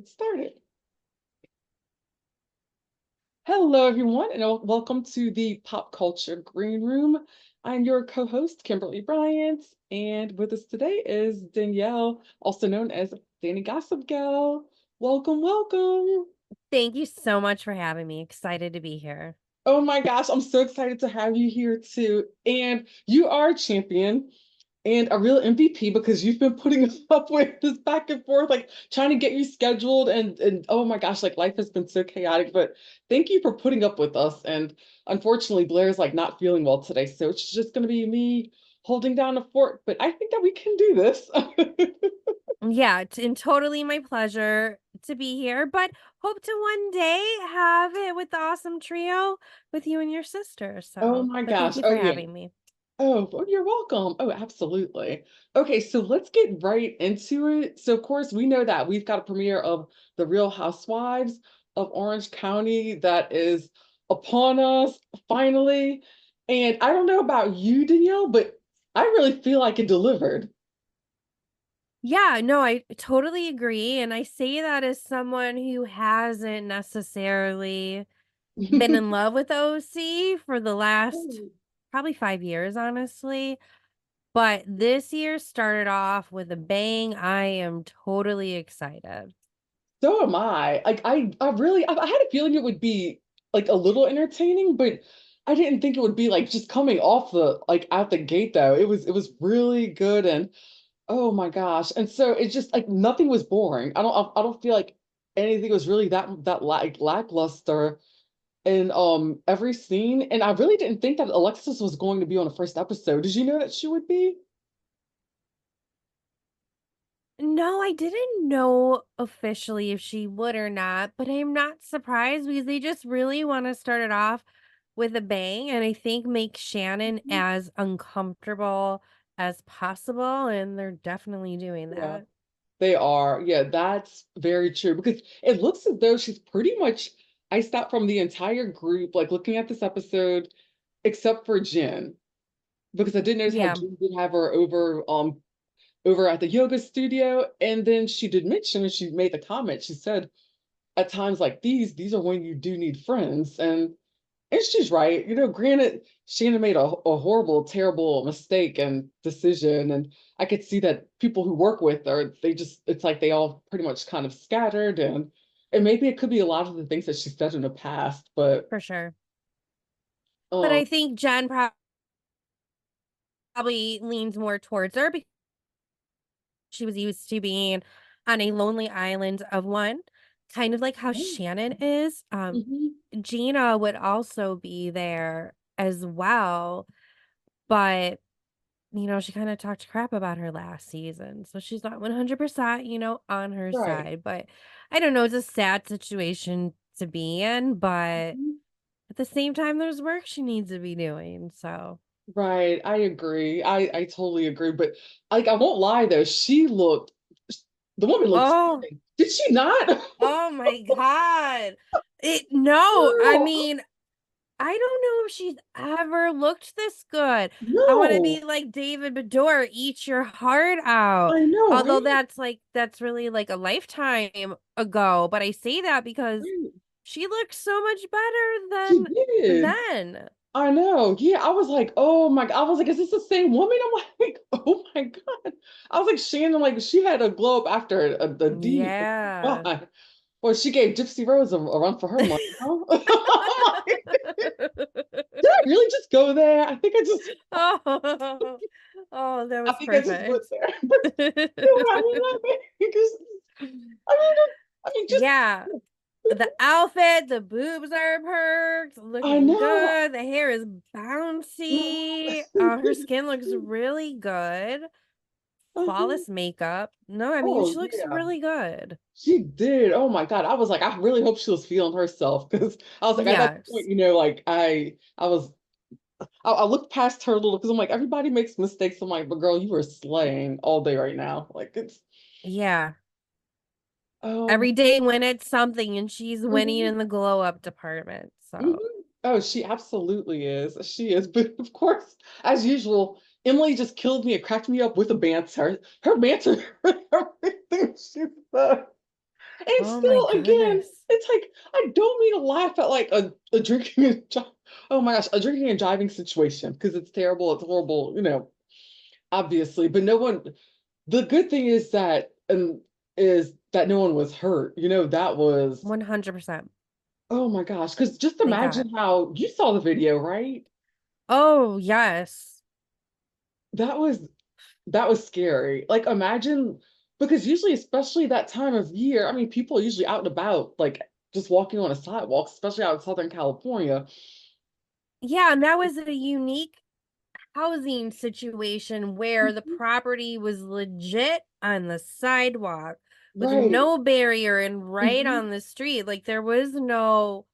get started. Hello, everyone, and welcome to the Pop Culture Green Room. I'm your co-host, Kimberly Bryant, and with us today is Danielle, also known as Danny Gossip Gal. Welcome, welcome. Thank you so much for having me. Excited to be here. Oh my gosh, I'm so excited to have you here too. And you are a champion and a real MVP because you've been putting up with this back and forth, like trying to get you scheduled and oh my gosh, like life has been so chaotic. But thank you for putting up with us. And unfortunately, Blair's like not feeling well today, so it's just gonna be me holding down the fort. But I think that we can do this. Yeah, and totally my pleasure to be here, but hope to one day have it with the awesome trio with you and your sister. Oh So, my but thank gosh. you Oh for yeah. having me. Oh, well, you're welcome. Oh, absolutely. Okay, so let's get right into it. So, of course, we know that we've got a premiere of The Real Housewives of Orange County that is upon us finally. And I don't know about you, Danielle, but I really feel like it delivered. Yeah, no, I totally agree. And I say that as someone who hasn't necessarily been in love with OC for the last probably 5 years, honestly. But this year started off with a bang. I am totally excited. So am I. Like I really I had a feeling it would be like a little entertaining, but I didn't think it would be like just coming off the like out the gate though. It was really good and oh my gosh. And so it's just like nothing was boring. I don't feel like anything was really that like lackluster in every scene. And I really didn't think that Alexis was going to be on the first episode. Did you know that she would be? No, I didn't know officially if she would or not, but I'm not surprised because they just really want to start it off with a bang and I think make Shannon Mhm. as uncomfortable as possible. And they're definitely doing Yeah. that. They are. Yeah, that's very true because it looks as though she's pretty much iced out from the entire group, like looking at this episode, except for Jen. Because I did notice how Yeah. Jen did have her over at the yoga studio. And then she did mention, and she made the comment, she said, at times like these are when you do need friends. And she's right. You know, granted, Shannon made a horrible, terrible mistake and decision. And I could see that people who work with her, they just, it's like they all pretty much kind of scattered. And maybe it could be a lot of the things that she said in the past. But For sure. But um, I think Jen probably leans more towards her because she was used to being on a lonely island of one, kind of like how Shannon is. mhm, Gina would also be there as well, but she kind of talked crap about her last season. So she's not 100%, on her right. side. But I don't know, it's a sad situation to be in, but Mhm. at the same time, there's work she needs to be doing. So, Right, I agree. I totally agree. But like, I won't lie though, the woman looked oh, stunning. Did she not? oh my God. No, I Girl, mean, I don't know if she's ever looked this good. I wanna no, be like David Beador, eat your heart out. I know, Although right? that's really like a lifetime ago, but I say that because Right. she looks so much better She than did. then. I know. Yeah, I was like, oh my God. I was like, is this the same woman? I'm like, oh my God. I was like, Shannon, like, she had a glow up after a D. Yeah. God. Well, she gave Gypsy Rose a run for her money, huh? I'm like, did I really just go there? Oh. Oh, that I was think I just went perfect. there. But still had me laughing because I mean, just Yeah. The outfit, the boobs are perked, I looking know. good. The hair is bouncy. Her skin looks really good. Mhm. Flawless makeup. No, I mean, Oh she looks yeah. really good. She did. Oh my God. I was like, I really hope she was feeling herself because I was like, at that point, Yes. like I looked past her a little because I'm like, everybody makes mistakes. I'm like, but girl, you were slaying all day right now. Like it's Yeah. oh my Every day when it's something and she's winning mhm, in the glow up department. mhm. So, Oh, she absolutely is. She is. But of course, as usual, Emily just killed me and cracked me up with a banter. Her banter, everything she said. And Oh my still, again, goodness. it's like I don't mean to laugh at like a drinking and oh my gosh, a drinking and driving situation because it's terrible, it's horrible, obviously. But no one. The good thing is that no one was hurt. That was 100%. oh my gosh. Because just Thank God. imagine how you saw the video, right? Oh, yes. That was that was scary. Like imagine because usually, especially that time of year, I mean, people are usually out and about, like just walking on a sidewalk, especially out in Southern California. Yeah, and that was a unique housing situation where the Mhm. property was legit on the sidewalk with Right. no barrier and right Hmm. on the street. Like there was no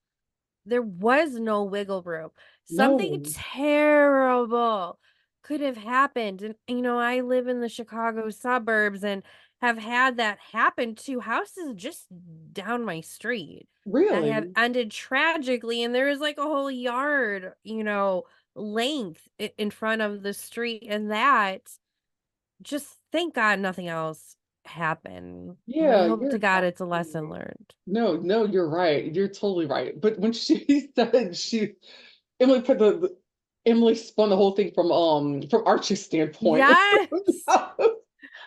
wiggle room. Something No, terrible could have happened. And I live in the Chicago suburbs and have had that happen to houses just down my street that have really. ended tragically. And there is like a whole yard, length in front of the street. And that just thank God nothing else happened. And I Yeah, hope you're to God it's a exactly lesson right. learned. No, no, you're right. You're totally right. But when she said Emily put Emily spun the whole thing from Archie's standpoint. Yes. I didn't like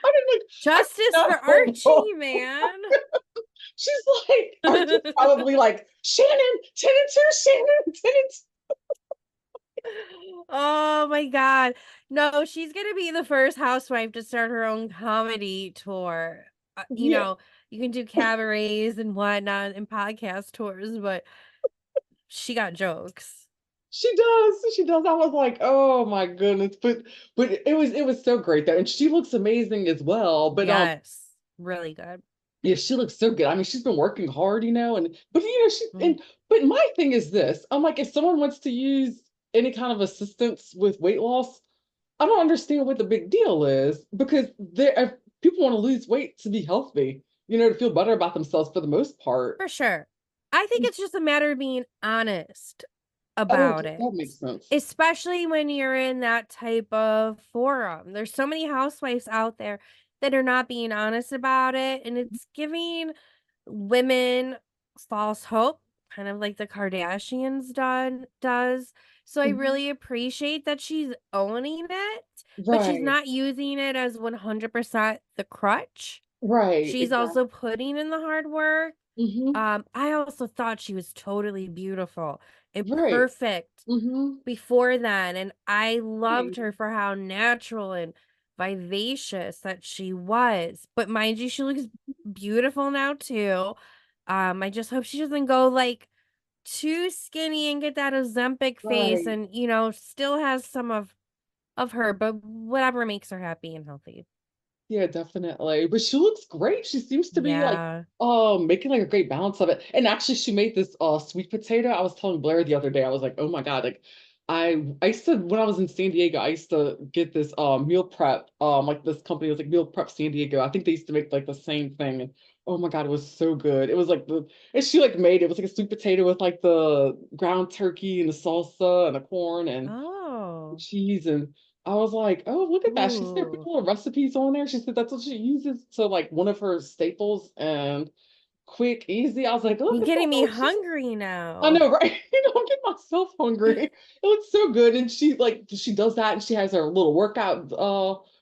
I did Justice for not hold on. Archie, man. She's like Archie's probably like Shannon, 10 and 2, Shannon, 10 and 2. Oh my God. No, she's gonna be the first housewife to start her own comedy tour. Yeah, You can do cabarets and whatnot and podcast tours, but she got jokes. she does. She does. I was like, oh my goodness. But it was so great though. And she looks amazing as well. But Yes, really good. yeah, she looks so good. I mean, she's been working hard, and but she Mhm. but my thing is this. I'm like, if someone wants to use any kind of assistance with weight loss, I don't understand what the big deal is because if people want to lose weight to be healthy, to feel better about themselves for the most part. For sure. I think it's just a matter of being honest Oh, about it, that makes sense. especially when you're in that type of forum. There's so many housewives out there that are not being honest about it, and it's giving women false hope, kind of like the Kardashians does. So I Mhm. really appreciate that she's owning it, but she's Right, not using it as 100% the crutch. right, She's exactly. also putting in the hard work. Hmm. I also thought she was totally beautiful and Right. perfect Hmm. before then, and I loved Right. her for how natural and vivacious that she was. But mind you, she looks beautiful now too. I just hope she doesn't go like too skinny and get that Ozempic face Right. and still has some of her, but whatever makes her happy and healthy. Yeah, definitely. But she looks great. She seems to be like Yeah. making like a great balance of it. And actually she made this sweet potato. I was telling Blair the other day, I was like, oh my God, like I used to when I was in San Diego, I used to get this meal prep, like this company was like Meal Prep San Diego. I think they used to make like the same thing. And oh my God, it was so good. It was like and she like made it was like a sweet potato with like the ground turkey and the salsa and the corn and Oh. cheese and I was like, oh, look at that. She said put Ooh. little recipes on there. She said that's what she uses. So like one of her staples and quick, easy. I was like, look You're at that. getting me Oh, she's hungry I now. know, right? I'm getting myself hungry. It looks so good. And she does that and she has her little workout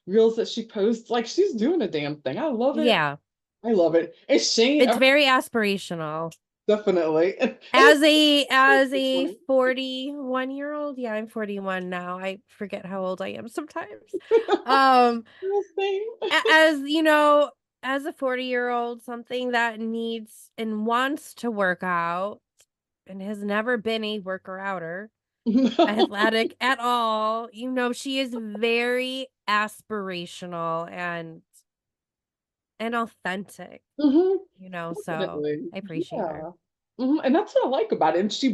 reels that she posts. Like she's doing a damn thing. I love it. Yeah. I love it. And Shane, It's very aspirational. definitely. And As it's a as so a funny. 41-year-old, yeah, I'm 41 now. I forget how old I am sometimes. Um, Same. as as a 40-year-old, something that needs and wants to work out and has never been a worker outer, athletic at all. She is very aspirational and authentic, Hmm. so Definitely. I appreciate her. Yeah. And that's what I like about it. And she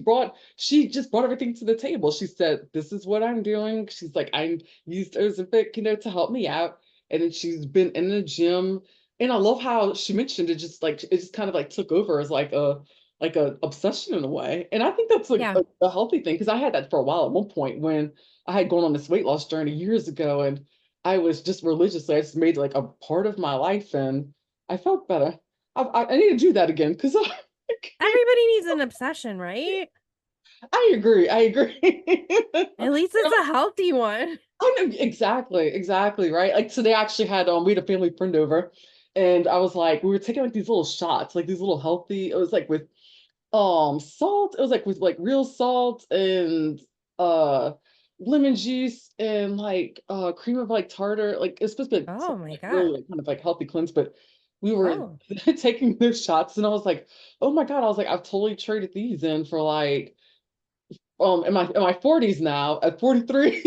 just brought everything to the table. She said, this is what I'm doing. She's like, I used Ozempic, to help me out. And then she's been in the gym. And I love how she mentioned it just kind of like took over as like a obsession in a way. And I think that's like Yeah. a healthy thing because I had that for a while at one point when I had gone on this weight loss journey years ago and I was just religiously, I just made it like a part of my life and I felt better. I need to do that again because Everybody needs an obsession, right? I agree. I agree. At least it's a healthy one. I know exactly, exactly, right? Like so they actually had we had a family friend over and I was like we were taking like these little shots, like these little healthy, it was like with salt, it was like with like real salt and uh lemon juice and like cream of like tartar, like it's supposed to be like, Oh something my like really God. like, kind of like healthy cleanse, but we were Oh. taking those shots and I was like, oh my God, I was like, I've totally traded these in for like in my 40s now at 43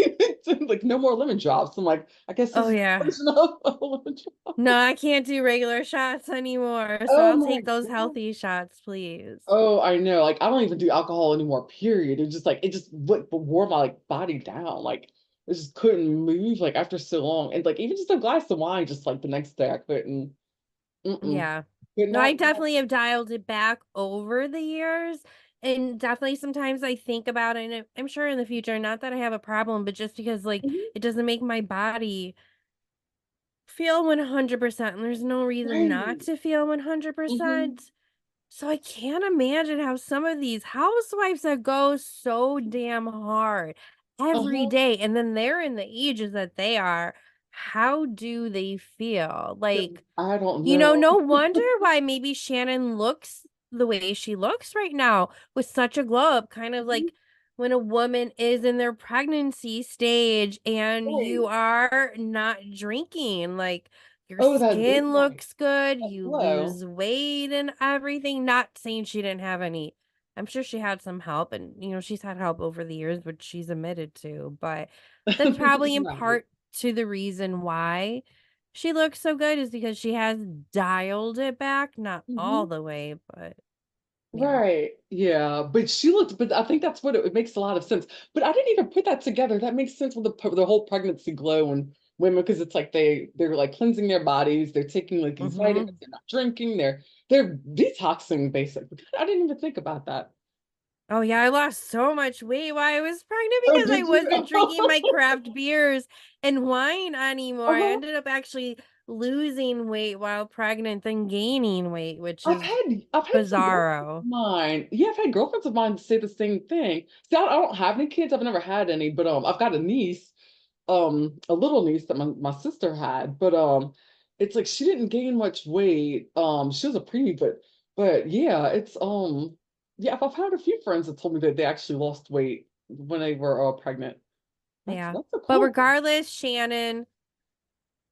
like no more lemon drops. I'm like, I guess this Oh is the yeah. version of a lemon drop. No, I can't do regular shots anymore. So Oh I'll my take those God. healthy shots, please. Oh, I know. Like I don't even do alcohol anymore, period. It just like it just wore my like body down. Like I just couldn't move like after so long. And like even just a glass of wine, just like the next day I couldn't. Mm-mm. Yeah. Could No, I not. definitely have dialed it back over the years. And definitely sometimes I think about it, and I'm sure in the future, not that I have a problem, but just because like Mhm. it doesn't make my body feel 100%, and there's no reason not Right. to feel Hmm. 100%. So I can't imagine how some of these housewives that go so damn hard every Uh-huh. day, and then they're in the ages that they are, how do they feel? Like, I don't know. no wonder why maybe Shannon looks the way she looks right now with such a glow up, kind of Mhm. like when a woman is in their pregnancy stage and you Right. are not drinking. Like, your Oh, that skin right. looks good, That you glow. lose weight and everything. Not saying she didn't have any. I'm sure she had some help, and she's had help over the years, which she's admitted to. But that's probably in Right. part to the reason why she looks so good is because she has dialed it back, not all Mhm. the way, but yeah. Right. Yeah. But she looked, but I think that's what it makes a lot of sense. But I didn't even put that together. That makes sense with the whole pregnancy glow and women because it's like they're like cleansing their bodies, they're taking like these vitamins, Mhm. they're not drinking, they're detoxing basically. I didn't even think about that. Oh, yeah, I lost so much weight while I was pregnant Oh, because I did you? wasn't drinking my craft beers and wine anymore. I Uh-huh. ended up actually losing weight while pregnant, then gaining weight, which I've is had I've had some girlfriends of bizarro. mine. Yeah, I've had girlfriends of mine say the same thing. See, I don't have any kids. I've never had any, but I've got a niece, a little niece that my sister had, but it's like she didn't gain much weight. She was a preemie, but yeah, it's yeah, I've had a few friends that told me that they actually lost weight when they were pregnant. Yeah. That's a But cool one. regardless, Shannon,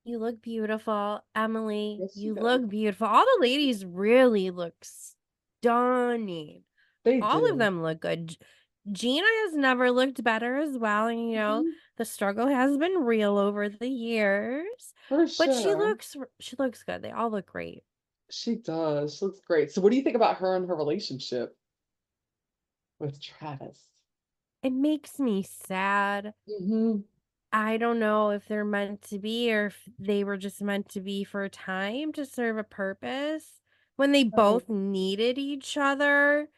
you look beautiful. Emily, Yes, she you does. look beautiful. All the ladies really look stunning. They All of do. them look good. Gina has never looked better as well, and Mhm. the struggle has been real over the years. For But sure. she looks good. They all look great. She does. She looks great. So what do you think about her and her relationship with Travis? It makes me sad. Hmm. I don't know if they're meant to be or if they were just meant to be for a time to serve a purpose when they Right. both needed each other.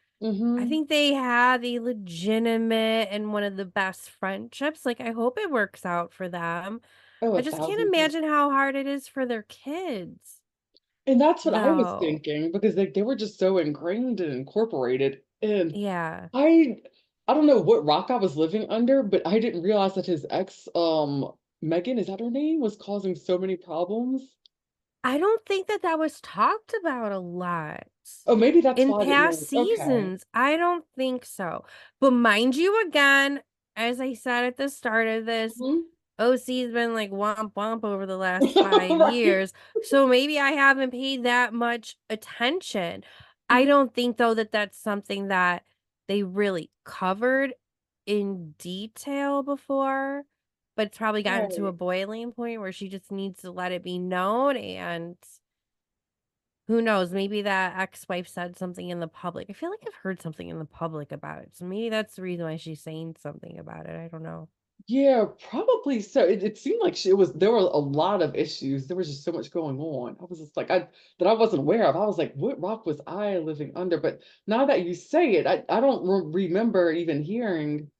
I Hmm. think they had a legitimate and one of the best friendships. Like, I hope it works out for them. Oh, I a just can't thousand percent. imagine how hard it is for their kids, And that's what I was though. thinking because they were just so ingrained and incorporated. And Yeah. I I don't know what rock I was living under, but I didn't realize that his ex, Megan, is that her name, was causing so many problems. I don't think that that was talked about a lot Oh, maybe that's in why I didn't past know. Okay. seasons. I don't think so. But mind you, again, as I said at the start of this, Hmm. OC's been like womp womp over the last 5 Right. years, so maybe I haven't paid that much attention. I Mhm. don't think, though, that that's something that they really covered in detail before, but it's probably gotten to a Right. boiling point where she just needs to let it be known, and who knows, maybe that ex-wife said something in the public. I feel like I've heard something in the public about it, so maybe that's the reason why she's saying something about it, I don't know. Yeah, probably so. It seemed like it was there were a lot of issues. There was just so much going on. I was just like I that I wasn't aware of. I was like, what rock was I living under? But now that you say it, I don't remember even hearing.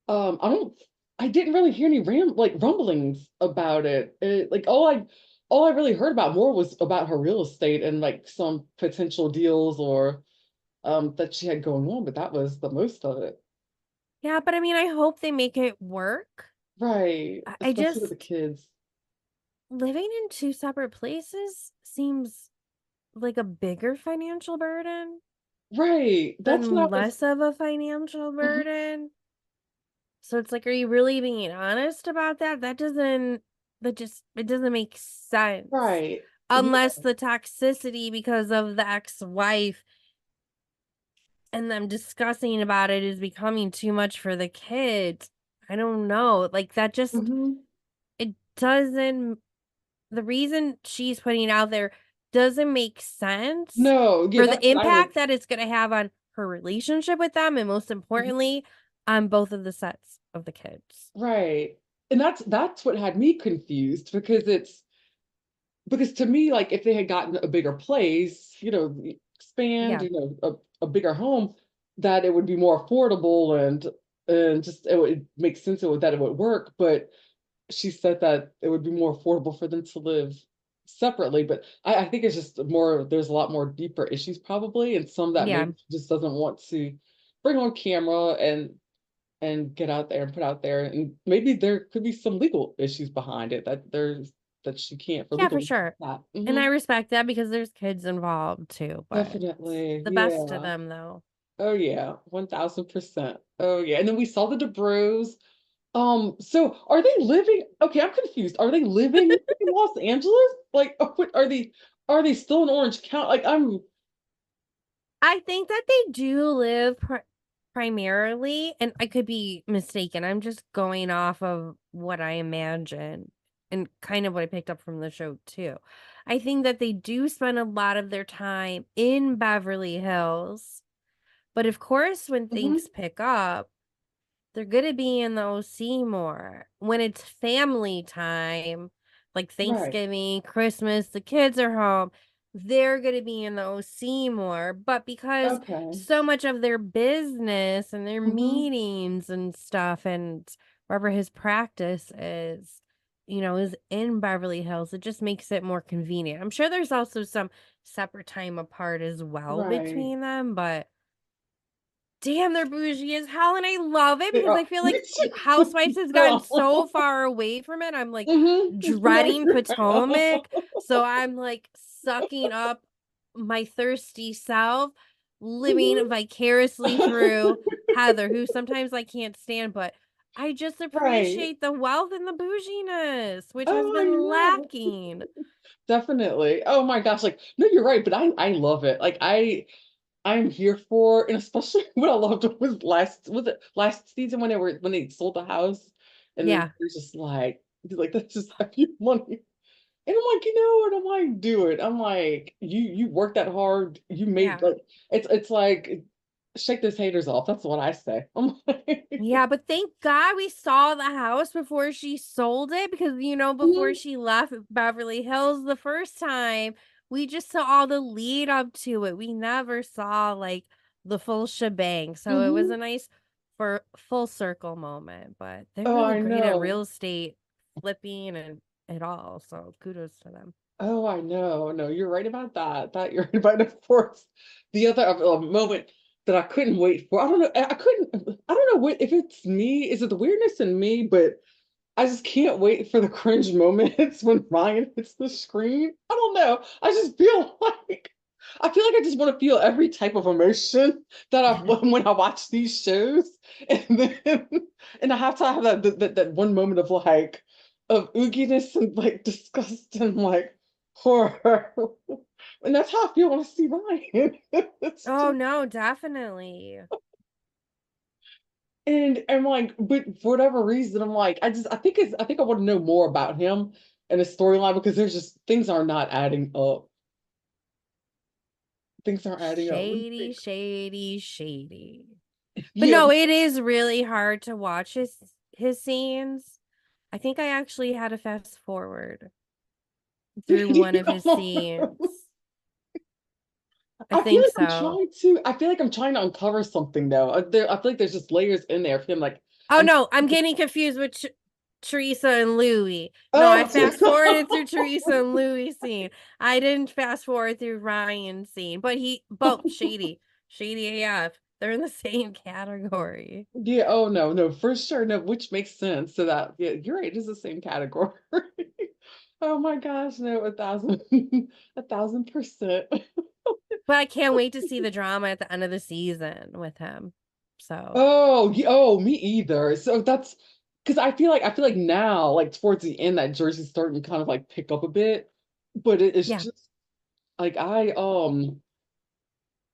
I don't. I didn't really hear any rumblings about it. Like all I really heard about more was about her real estate and like some potential deals or that she had going on, but that was the most of it. Yeah, but I mean, I hope they make it work. Right. I Especially with the just kids. living in two separate places seems like a bigger financial burden Right. That's what I than was. less of a financial Mhm. burden. So it's like, are you really being honest about that? It doesn't make sense. Right. Yeah. Unless the toxicity because of the ex-wife and them discussing about it is becoming too much for the kids. I don't know. Like that just Hmm. it doesn't the reason she's putting it out there doesn't make sense No, yeah, for the that's what I was. impact that it's going to have on her relationship with them and most Mhm. importantly on both of the sets of the kids. Right. And that's what had me confused because to me, like if they had gotten a bigger place, expand, Yeah. a bigger home, that it would be more affordable and just it would make sense that it would work. But she said that it would be more affordable for them to live separately. But I think it's just more, there's a lot more deeper issues probably, and some that Yeah. maybe she just doesn't want to bring on camera and get out there and put out there. And maybe there could be some legal issues behind it that she can't for Yeah, for legal reasons. sure. That. And I respect that because there's kids involved too, but Definitely. the best to Yeah. them though. Oh yeah. 1000%. Oh yeah. And then we saw the DeBros. So are they living? Okay, I'm confused. Are they living in Los Angeles? Like, are they still in Orange County? Like, I'm. I think that they do live primarily, and I could be mistaken. I'm just going off of what I imagine and kind of what I picked up from the show too. I think that they do spend a lot of their time in Beverly Hills, but of course, when Mhm. things pick up, they're gonna be in the OC more. When it's family time, like Right. Thanksgiving, Christmas, the kids are home, they're gonna be in the OC more. But because Okay. so much of their business and their Mhm. meetings and stuff and wherever his practice is, is in Beverly Hills, it just makes it more convenient. I'm sure there's also some separate time apart as well Right. between them, but damn, they're bougie as hell, and I love it They because are. I feel Me like too. Housewives has gotten so Girl. far away from it. I'm like Mhm. No, dreading you're right. Potomac, so I'm like sucking up my thirsty self, living Mhm. vicariously through Heather, who sometimes I can't stand, but I just Right. appreciate the wealth and the bouginess, which has Oh, I been know. lacking. Definitely. Oh my gosh. Like, no, you're right, but I love it. Like I'm here for, and especially what I loved was it last season when they sold the house, and then Yeah, it was just like he's like that's just a few money, and I'm like, you know what, I'm like, do it. I'm like, you worked that hard, you made yeah. like it's like shake those haters off. That's what I say. I'm like, Yeah, but thank God we saw the house before she sold it because, before mhm, she left Beverly Hills the first time, we just saw all the lead up to it. We never saw like the full shebang. So it was mhm. a nice for full circle moment, but they're Oh, really I great at know. real estate flipping and it all. So kudos to them. Oh, I know. No, you're right about that. That you're right about, of course. The other moment that I couldn't wait for. I don't know. I couldn't. I don't know what if it's me. Is it the weirdness in me? But I just can't wait for the cringe moments when Ryan hits the screen. I don't know. I just feel like I feel like I just want to feel every type of emotion that I when I watch these shows, and then and I have to have that one moment of like of ooginess and like disgust and like horror, and that's how I feel when I see Ryan. It's Oh just no, definitely. and I'm like, but for whatever reason, I'm like, I think I want to know more about him and his storyline because there's just things are not adding up. Things aren't adding up. What do you Shady, think? shady, shady. But Yeah. no, it is really hard to watch his scenes. I think I actually had to fast forward through one of his scenes. I think so. I feel like I'm trying to uncover something though. I feel like there's just layers in there of him like Oh I'm no, I'm getting confused with Teresa and Louis. No, I fast forwarded through Oh, Teresa and Louis scene. I didn't fast forward through Ryan's scene, but both shady, shady AF. They're in the same category. yeah. Oh no, no, for sure. No, which makes sense. So that, yeah, you're right. It's the same category. Oh my gosh, no, 1,000, 1,000%. But I can't wait to see the drama at the end of the season with him. So Oh, oh, me either. So that's because I feel like now, like towards the end, that Jersey's starting to kind of like pick up a bit. But it's yeah. just like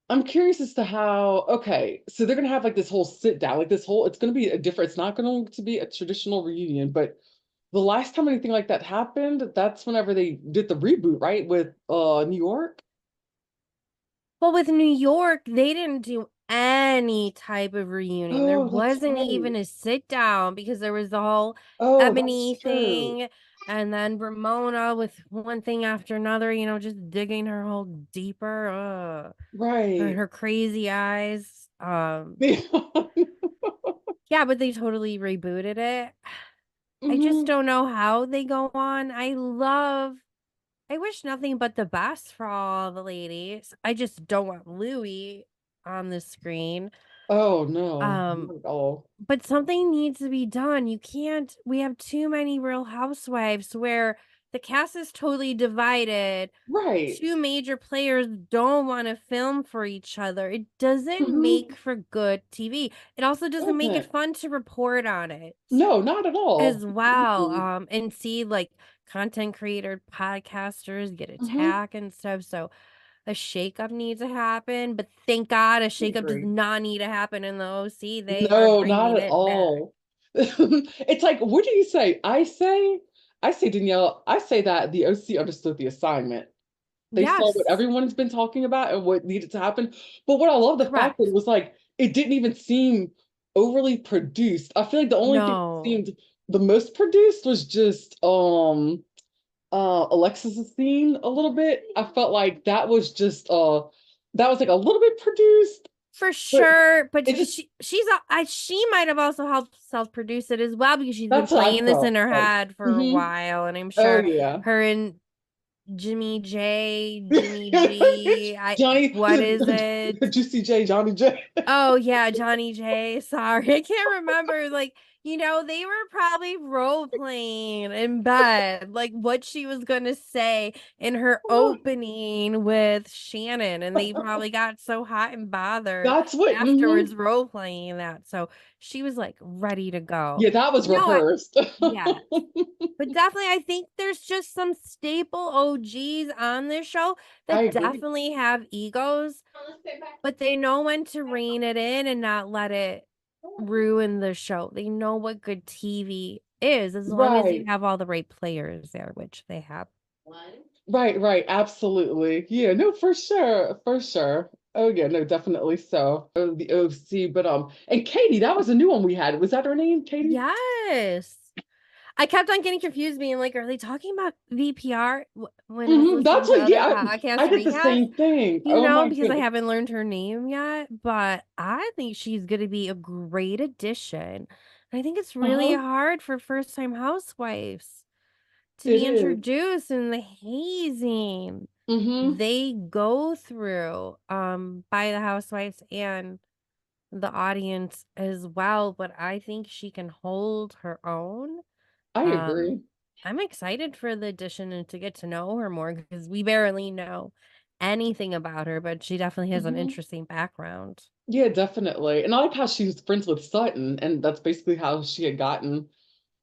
I'm curious as to how, okay, so they're gonna have like this whole sit down, like this whole, it's gonna be a different, it's not going to be a traditional reunion, but the last time anything like that happened, that's whenever they did the reboot, right? With New York. Well, with New York, they didn't do any type of reunion. There Oh, that's wasn't right. even a sit down because there was the whole Oh, that's Ebony true. thing, and then Ramona with one thing after another, just digging her hole deeper. Right. Her crazy eyes. Yeah, but they totally rebooted it. I just Hmm. don't know how they go on. I wish nothing but the best for all the ladies. I just don't want Louis on the screen. Oh no, Um, not at all. but something needs to be done. We have too many Real Housewives where the cast is totally divided. Right. Two major players don't want to film for each other. It doesn't Hmm. make for good TV. It also doesn't make it Doesn't. fun to report on it No, not at all. as well. Mhm. And see like content creator podcasters get Mhm. attacked and stuff. So a shakeup needs to happen, but thank God a I shakeup does agree. not need to happen in the OC. They are No, not bringing at it back. all. It's like, what do you say? I say, Danielle, I say that the OC understood the assignment. They saw what Yes, everyone's been talking about and what needed to happen. But what I love the fact that it correct. was like it didn't even seem overly produced. I feel like the only thing that No, seemed the most produced was just Alexis's scene a little bit. I felt like that was like a little bit produced, for but sure. But it just she might have also helped self-produce it as well because she's been that's what I playing this in felt her like. head for a Hmm. while, and I'm Oh sure yeah. her and Jimmy J, Jimmy G, Johnny, what is it? Juicy J, Johnny J. Oh yeah, Johnny J. Sorry, I can't remember. Like, they were probably role playing in bed, like what she was gonna say in her opening with Shannon, and they probably got so hot and bothered That's what. afterwards role playing that. So she was like ready to go. Yeah, that was No, rehearsed. yeah, but definitely, I think there's just some staple OGs on this show I that agree. definitely have egos, but they know when to rein it in and not let it ruin the show. They know what good TV is as long as you Right. have all the right players there, which they have. Right, right, absolutely. Yeah, no, for sure, for sure. Oh yeah, no, definitely so. Oh, the OC, but and Katie, that was a new one we had. Was that her name, Katie? Yes. I kept on getting confused, being like, are they talking about VPR when I was listening That's to what, other yeah, podcast I did the recaps? same thing. Oh my Because I goodness. haven't learned her name yet, but I think she's going to be a great addition. I think it's really Uh-huh. hard for first time housewives to It be is. introduced in the hazing Mm-hmm. they go through by the housewives and the audience as well, but I think she can hold her own. I um agree. I'm excited for the addition and to get to know her more because we barely know anything about her, but she definitely has an Hmm. interesting background. Yeah, definitely. And I like how she was friends with Sutton, and that's basically how she had gotten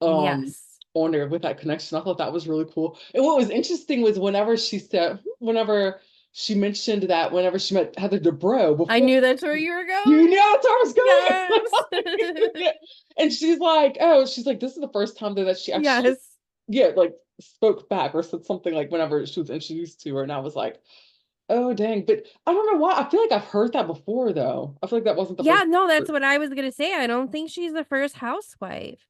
um Yes, on there with that connection. I thought that was really cool. And what was interesting was whenever she mentioned that whenever she met Heather Dubrow I before, knew that's where you were you going. know that's where I was going. Yes. Yeah. And she's like, this is the first time that she actually, Yes. yeah, like spoke back or said something like whenever she was introduced to her. And I was like, oh dang. But I don't know why. I feel like I've heard that before though. I feel like that wasn't the Yeah, first. no, that's what I was gonna say. I don't think she's the first housewife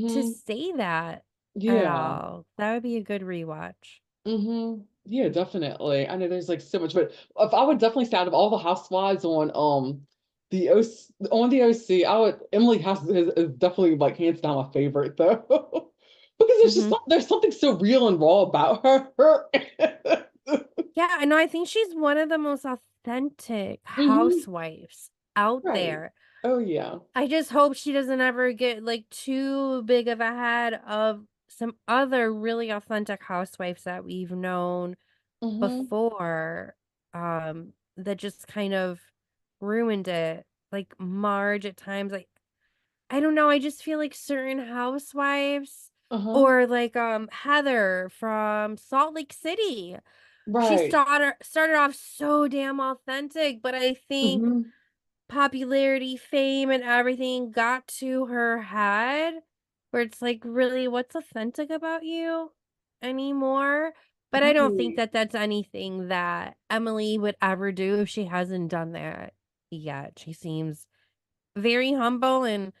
to Mm-hmm. say that at Yeah. all. That would be a good rewatch. Mm-hmm. Yeah, definitely. I know there's like so much, but if I would definitely say out of all the housewives on the OC, I would Emily House is definitely like hands down my favorite though. because there's just Mhm. there's something so real and raw about her. Yeah, I know, I think she's one of the most authentic Hmm. housewives out Right. there. Oh yeah. I just hope she doesn't ever get, like, too big of a head of some other really authentic housewives that we've known Hmm. before, that just kind of ruined it. Like Marge at times, like, I don't know, I just feel like certain housewives Uh-huh. or like, Heather from Salt Lake City. She Right. started off so damn authentic, but I think Hmm. popularity, fame, and everything got to her head where it's like, "Really, what's authentic about you anymore?" But I don't think Right. that that's anything that Emily would ever do if she hasn't done that yet. She seems very humble and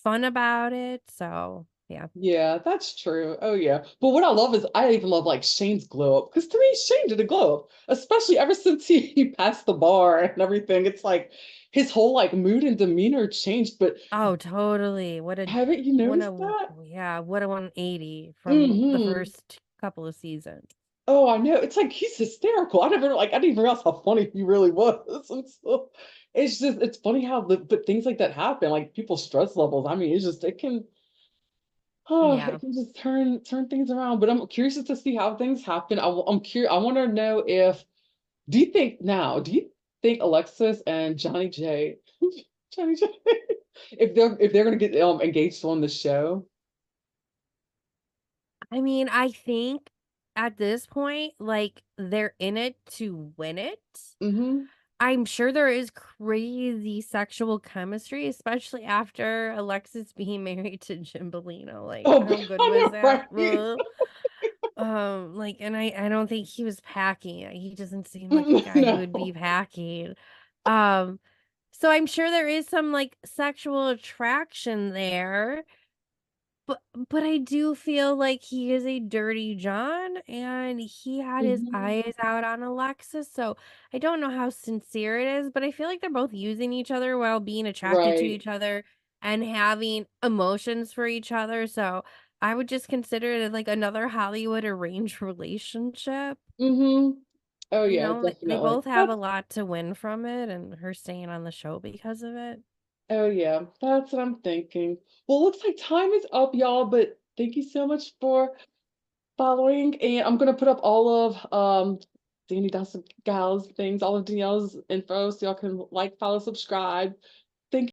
fun about it, so, yeah. Yeah, that's true. Oh yeah. But what I love is I even love like Shane's glow up because to me Shane did a glow up, especially ever since he passed the bar and everything. It's like his whole like mood and demeanor changed. But Oh, totally. haven't you What noticed a that? yeah, what a 180 from the Hmm. first couple of seasons. Oh, I know. It's like he's hysterical. I didn't even realize how funny he really was. And so it's just it's funny how but things like that happen, like people's stress levels. I mean, it's just it can Yeah. it can just turn things around. But I'm curious to see how things happen. I'm curious. I want to know if do you think Alexis and Johnny J, Johnny J, if they're gonna get engaged on the show? I mean, I think at this point, like, they're in it to win it. Mm-hmm. I'm sure there is crazy sexual chemistry, especially after Alexis being married to Jim Bellino. Like, Oh, how good I was know, that? right? Ugh. Like, and I don't think he was packing. He doesn't seem like a guy who would be No. packing. Um, so I'm sure there is some like sexual attraction there. But I do feel like he is a dirty John, and he had his Hmm. eyes out on Alexis, so I don't know how sincere it is, but I feel like they're both using each other while being attracted to Right. each other and having emotions for each other, so I would just consider it like another Hollywood arranged relationship. Hmm. Oh You yeah, know, they definitely. both have a lot to win from it and her staying on the show because of it. Oh yeah, that's what I'm thinking. Well, looks like time is up, y'all, but thank you so much for following. And I'm gonna put up all of Danny Dawson Gal's things, all of Danielle's info, so y'all can like, follow, subscribe.